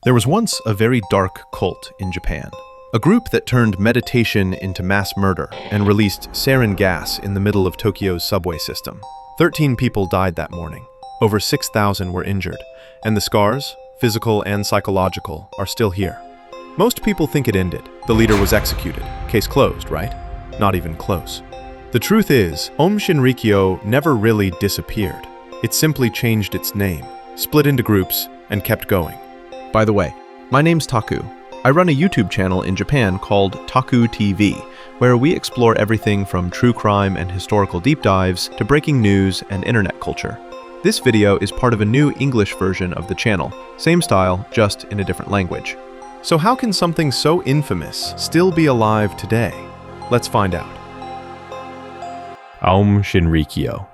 There was once a very dark cult in Japan, a group that turned meditation into mass murder and released sarin gas in the middle of Tokyo's subway system. 13 people died that morning. Over 6,000 were injured, and the scars, physical and psychological, are still here. Most people think it ended. The leader was executed. Case closed, right? Not even close. The truth is, Aum Shinrikyo never really disappeared. It simply changed its name, split into groups, and kept going. By the way, my name's Takku. I run a YouTube channel in Japan called Takku TV, where we explore everything from true crime and historical deep dives to breaking news and internet culture. This video is part of a new English version of the channel, same style, just in a different language. So how can something so infamous still be alive today? Let's find out. Aum Shinrikyo.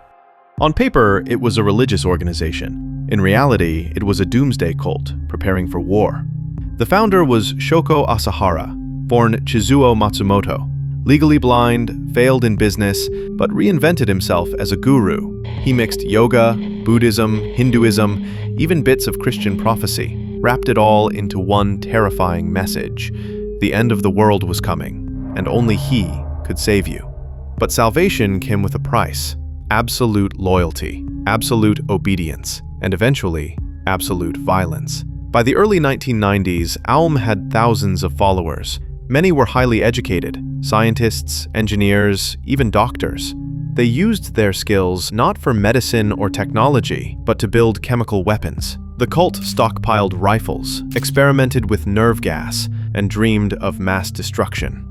On paper, it was a religious organization. In reality, it was a doomsday cult preparing for war. The founder was Shoko Asahara, born Chizuo Matsumoto. Legally blind, failed in business, but reinvented himself as a guru. He mixed yoga, Buddhism, Hinduism, even bits of Christian prophecy, wrapped it all into one terrifying message. The end of the world was coming, and only he could save you. But salvation came with a price: absolute loyalty, absolute obedience, and eventually, absolute violence. By the early 1990s, Aum had thousands of followers. Many were highly educated: scientists, engineers, even doctors. They used their skills not for medicine or technology, but to build chemical weapons. The cult stockpiled rifles, experimented with nerve gas, and dreamed of mass destruction.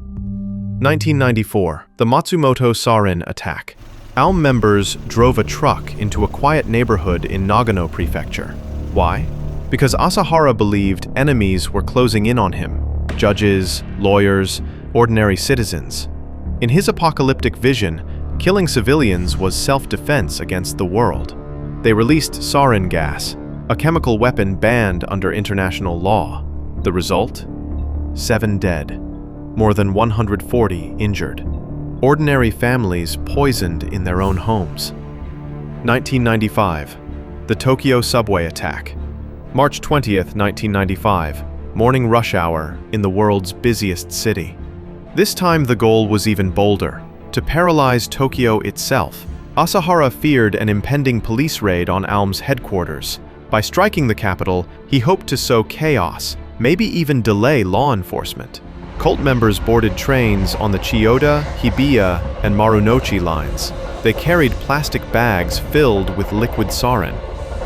1994, the Matsumoto sarin attack. Aum members drove a truck into a quiet neighborhood in Nagano Prefecture. Why? Because Asahara believed enemies were closing in on him: judges, lawyers, ordinary citizens. In his apocalyptic vision, killing civilians was self-defense against the world. They released sarin gas, a chemical weapon banned under international law. The result? 7 dead. More than 140 injured. Ordinary families poisoned in their own homes. 1995. The Tokyo subway attack. March 20th, 1995. Morning rush hour in the world's busiest city. This time the goal was even bolder: to paralyze Tokyo itself. Asahara feared an impending police raid on Aum's headquarters. By striking the capital, he hoped to sow chaos, maybe even delay law enforcement. Cult members boarded trains on the Chiyoda, Hibiya, and Marunouchi lines. They carried plastic bags filled with liquid sarin,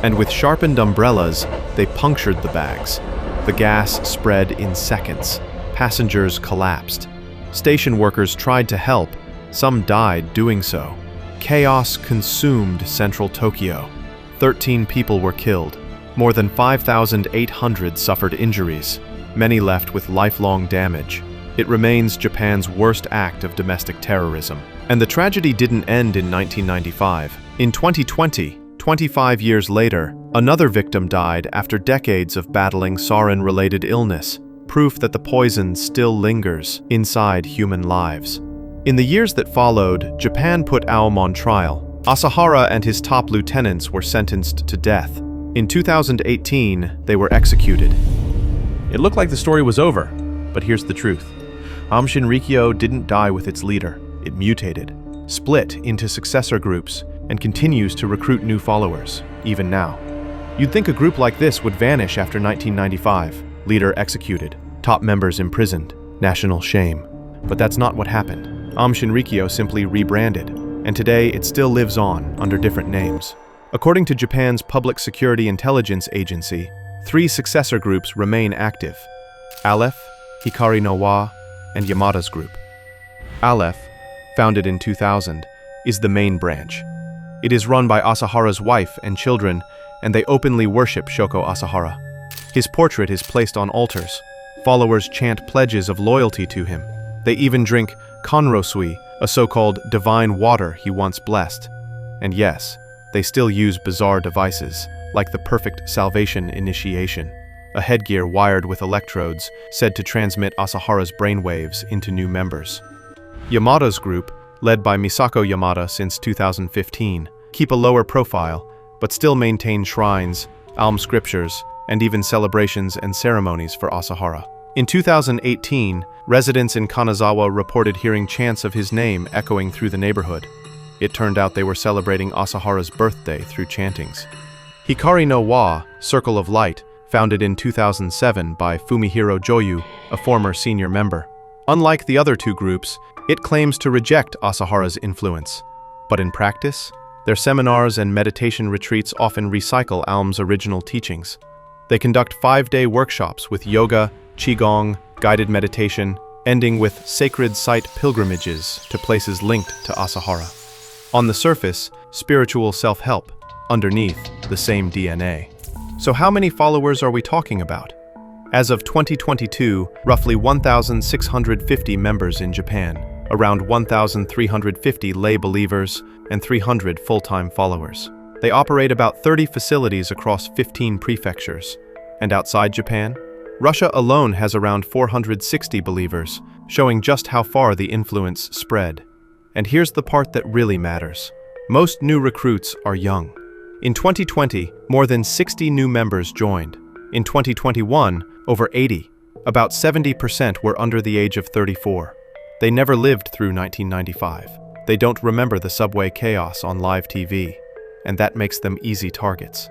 and with sharpened umbrellas, they punctured the bags. The gas spread in seconds. Passengers collapsed. Station workers tried to help. Some died doing so. Chaos consumed central Tokyo. 13 people were killed. More than 5,800 suffered injuries. Many left with lifelong damage. It remains Japan's worst act of domestic terrorism. And the tragedy didn't end in 1995. In 2020, 25 years later, another victim died after decades of battling sarin-related illness, proof that the poison still lingers inside human lives. In the years that followed, Japan put Aum on trial. Asahara and his top lieutenants were sentenced to death. In 2018, they were executed. It looked like the story was over, but here's the truth. Aum Shinrikyo didn't die with its leader. It mutated, split into successor groups, and continues to recruit new followers, even now. You'd think a group like this would vanish after 1995. Leader executed, top members imprisoned, national shame. But that's not what happened. Aum Shinrikyo simply rebranded, and today it still lives on under different names. According to Japan's Public Security Intelligence Agency, 3 successor groups remain active: Aleph, Hikari no Wa, and Yamada's group. Aleph, founded in 2000, is the main branch. It is run by Asahara's wife and children, and they openly worship Shoko Asahara. His portrait is placed on altars. Followers chant pledges of loyalty to him. They even drink kanrosui, a so-called divine water he once blessed. And yes, they still use bizarre devices, like the perfect salvation initiation, a headgear wired with electrodes said to transmit Asahara's brainwaves into new members. Yamada's group, led by Misako Yamada since 2015, keep a lower profile, but still maintain shrines, Aum scriptures, and even celebrations and ceremonies for Asahara. In 2018, residents in Kanazawa reported hearing chants of his name echoing through the neighborhood. It turned out they were celebrating Asahara's birthday through chantings. Hikari no Wa, Circle of Light, founded in 2007 by Fumihiro Joyu, a former senior member. Unlike the other two groups, it claims to reject Asahara's influence. But in practice, their seminars and meditation retreats often recycle Aum's original teachings. They conduct 5-day workshops with yoga, qigong, guided meditation, ending with sacred site pilgrimages to places linked to Asahara. On the surface, spiritual self-help. Underneath, the same DNA. So how many followers are we talking about? As of 2022, roughly 1,650 members in Japan, around 1,350 lay believers, and 300 full-time followers. They operate about 30 facilities across 15 prefectures. And outside Japan, Russia alone has around 460 believers, showing just how far the influence spread. And here's the part that really matters. Most new recruits are young. In 2020, more than 60 new members joined. In 2021, over 80. About 70% were under the age of 34. They never lived through 1995. They don't remember the subway chaos on live TV, and that makes them easy targets.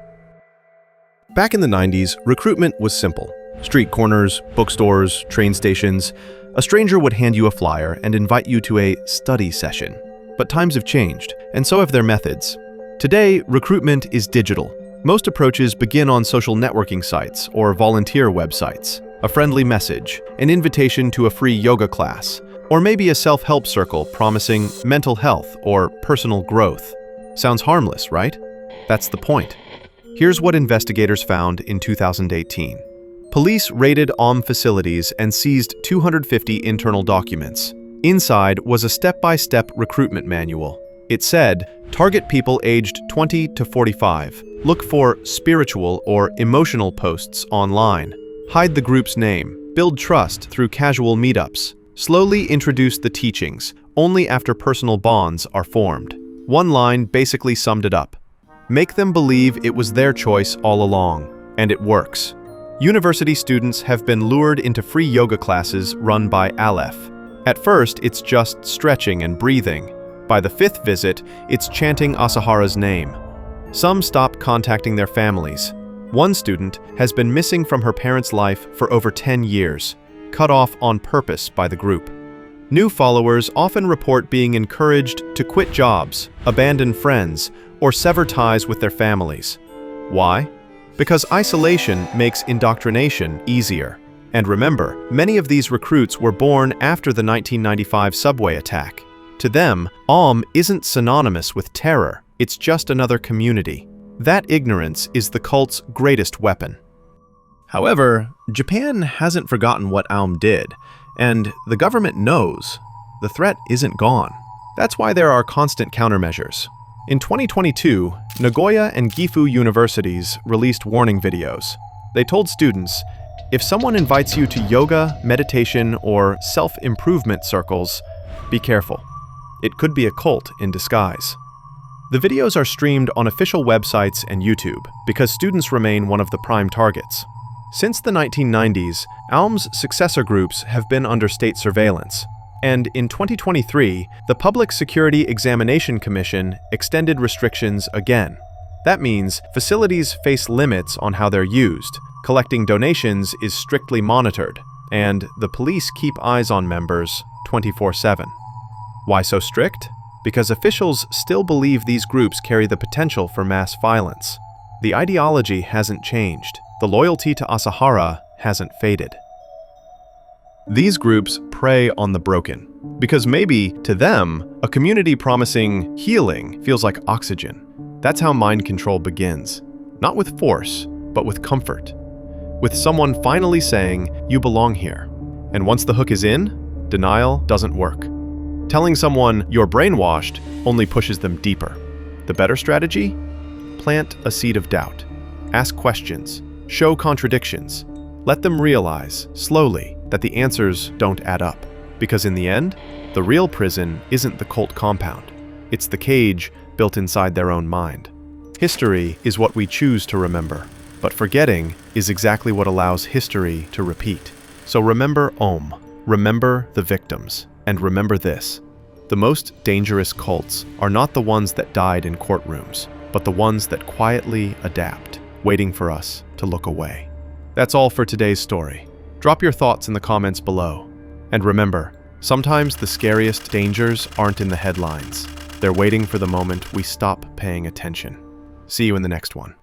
Back in the 90s, recruitment was simple. Street corners, bookstores, train stations. A stranger would hand you a flyer and invite you to a study session. But times have changed, and so have their methods. Today, recruitment is digital. Most approaches begin on social networking sites or volunteer websites. A friendly message, an invitation to a free yoga class, or maybe a self-help circle promising mental health or personal growth. Sounds harmless, right? That's the point. Here's what investigators found in 2018. Police raided Aum facilities and seized 250 internal documents. Inside was a step-by-step recruitment manual. It said, target people aged 20 to 45. Look for spiritual or emotional posts online. Hide the group's name. Build trust through casual meetups. Slowly introduce the teachings, only after personal bonds are formed. One line basically summed it up. Make them believe it was their choice all along. And it works. University students have been lured into free yoga classes run by Aleph. At first, it's just stretching and breathing. By the 5th visit, it's chanting Asahara's name. Some stop contacting their families. One student has been missing from her parents' life for over 10 years, cut off on purpose by the group. New followers often report being encouraged to quit jobs, abandon friends, or sever ties with their families. Why? Because isolation makes indoctrination easier. And remember, many of these recruits were born after the 1995 subway attack. To them, Aum isn't synonymous with terror, it's just another community. That ignorance is the cult's greatest weapon. However, Japan hasn't forgotten what Aum did, and the government knows the threat isn't gone. That's why there are constant countermeasures. In 2022, Nagoya and Gifu universities released warning videos. They told students, if someone invites you to yoga, meditation, or self-improvement circles, be careful. It could be a cult in disguise. The videos are streamed on official websites and YouTube because students remain one of the prime targets. Since the 1990s, Aum's successor groups have been under state surveillance. And in 2023, the Public Security Examination Commission extended restrictions again. That means facilities face limits on how they're used, collecting donations is strictly monitored, and the police keep eyes on members 24/7. Why so strict? Because officials still believe these groups carry the potential for mass violence. The ideology hasn't changed. The loyalty to Asahara hasn't faded. These groups prey on the broken, because maybe, to them, a community promising healing feels like oxygen. That's how mind control begins. Not with force, but with comfort. With someone finally saying, you belong here. And once the hook is in, denial doesn't work. Telling someone you're brainwashed only pushes them deeper. The better strategy? Plant a seed of doubt. Ask questions. Show contradictions. Let them realize, slowly, that the answers don't add up. Because in the end, the real prison isn't the cult compound. It's the cage built inside their own mind. History is what we choose to remember. But forgetting is exactly what allows history to repeat. So remember Om, remember the victims, and remember this. The most dangerous cults are not the ones that died in courtrooms, but the ones that quietly adapt, waiting for us to look away. That's all for today's story. Drop your thoughts in the comments below. And remember, sometimes the scariest dangers aren't in the headlines. They're waiting for the moment we stop paying attention. See you in the next one.